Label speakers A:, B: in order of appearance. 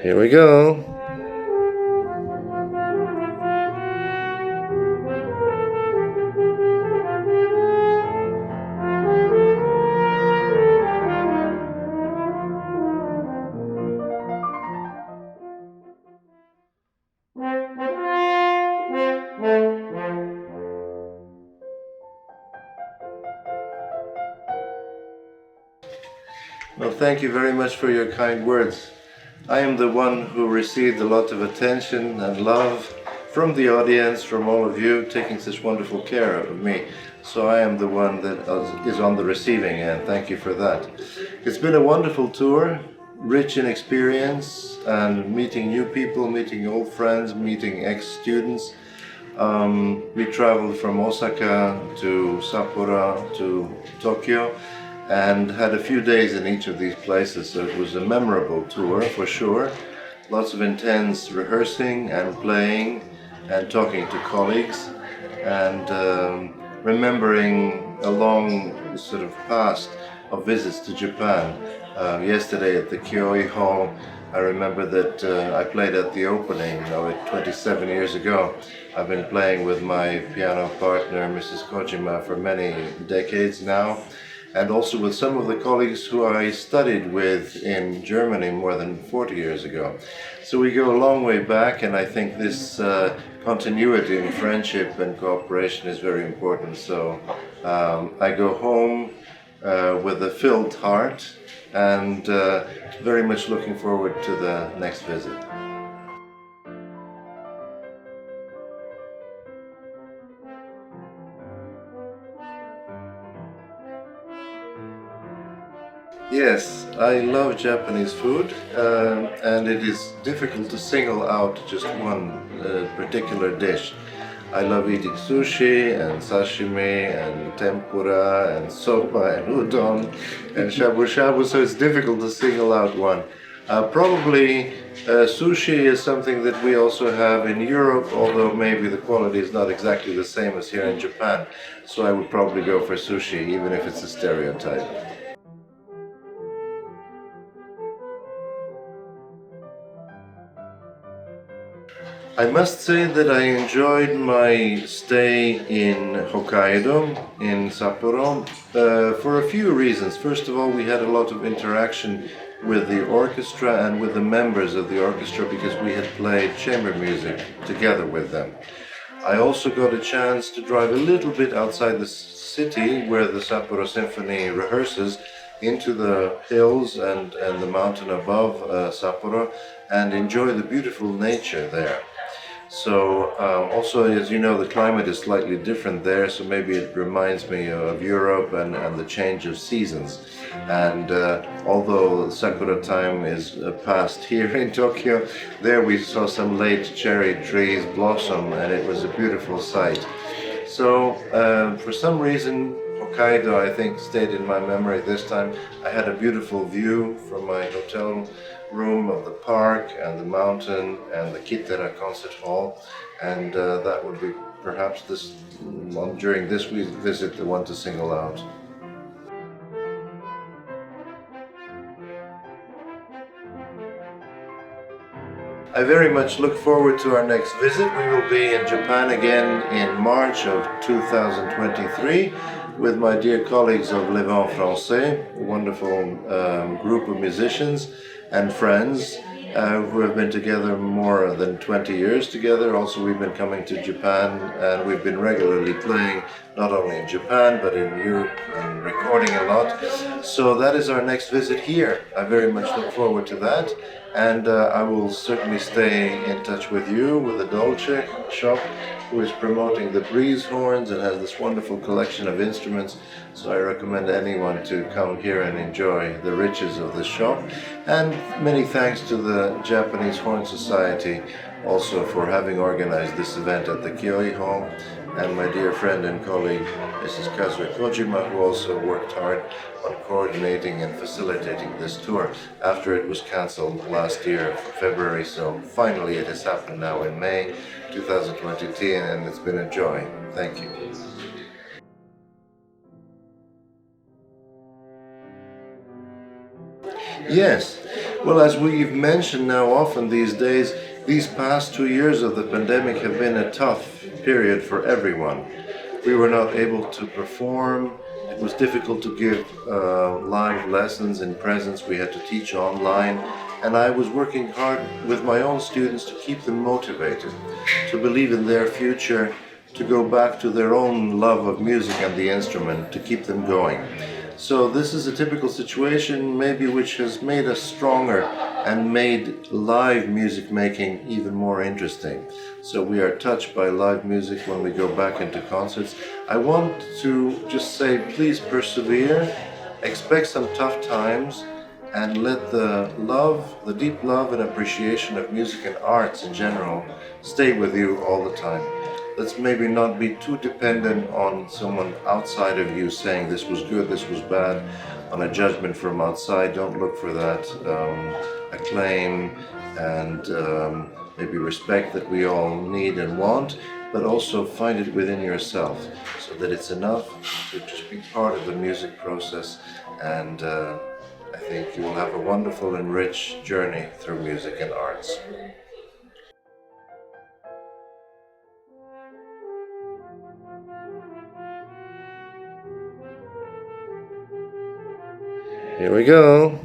A: Here we go. Well, thank you very much for your kind words. I am the one who received a lot of attention and love from the audience, from all of you, taking such wonderful care of me. So I am the one that is on the receiving end. Thank you for that. It's been a wonderful tour, rich in experience and meeting new people, meeting old friends, meeting ex-students. We traveled from Osaka to Sapporo to Tokyo, and had a few days in each of these places, so it was a memorable tour for sure. Lots of intense rehearsing and playing and talking to colleagues and remembering a long sort of past of visits to Japan. Yesterday at the Kyoi Hall, I remember that I played at the opening 27 years ago. I've been playing with my piano partner, Mrs. Kojima, for many decades now, and also with some of the colleagues who I studied with in Germany more than 40 years ago. So we go a long way back, and I think this continuity in friendship and cooperation is very important. So I go home with a filled heart and very much looking forward to the next visit. Yes, I love Japanese food, and it is difficult to single out just one particular dish. I love eating sushi and sashimi and tempura and soba and udon and shabu shabu, so it's difficult to single out one. Probably sushi is something that we also have in Europe, although maybe the quality is not exactly the same as here in Japan. So I would probably go for sushi, even if it's a stereotype. I must say that I enjoyed my stay in Hokkaido, in Sapporo, for a few reasons. First of all, we had a lot of interaction with the orchestra and with the members of the orchestra because we had played chamber music together with them. I also got a chance to drive a little bit outside the city where the Sapporo Symphony rehearses, into the hills and the mountain above Sapporo, and enjoy the beautiful nature there. So also, as you know, the climate is slightly different there, so maybe it reminds me of Europe and the change of seasons. And although Sakura time is past here in Tokyo, there we saw some late cherry trees blossom, and it was a beautiful sight. So for some reason, Hokkaido, I think, stayed in my memory this time. I had a beautiful view from my hotel room of the park and the mountain and the Kitara concert hall, and that would be perhaps during this visit the one to single out. I very much look forward to our next visit. We will be in Japan again in March of 2023 with my dear colleagues of Le Vent Français, a wonderful group of musicians and friends who have been together more than 20 years together. Also, we've been coming to Japan, and we've been regularly playing not only in Japan but in Europe and recording a lot. So that is our next visit here. I very much look forward to that, and I will certainly stay in touch with you, with the Dolce shop, who is promoting the breeze horns and has this wonderful collection of instruments. So I recommend anyone to come here and enjoy the riches of this shop. And many thanks to the Japanese Horn Society also for having organized this event at the Kyoi Hall, and my dear friend and colleague Mrs. Kazue Kojima, who also worked hard on coordinating and facilitating this tour after it was cancelled last year, February. So finally it has happened now in May 2022, and it's been a joy. Thank you. Yes, Well, as we've mentioned now often these days, these past 2 years of the pandemic have been a tough period for everyone. We were not able to perform. It was difficult to give live lessons in presence. We had to teach online. And I was working hard with my own students to keep them motivated, to believe in their future, to go back to their own love of music and the instrument, to keep them going. So this is a typical situation maybe which has made us stronger and made live music making even more interesting. So we are touched by live music when we go back into concerts. I want to just say, please persevere, expect some tough times, and let the love, the deep love and appreciation of music and arts in general stay with you all the time. Let's maybe not be too dependent on someone outside of you saying this was good, this was bad, on a judgment from outside. Don't look for that acclaim and maybe respect that we all need and want, but also find it within yourself so that it's enough to just be part of the music process. And I think you will have a wonderful and rich journey through music and arts. Here we go.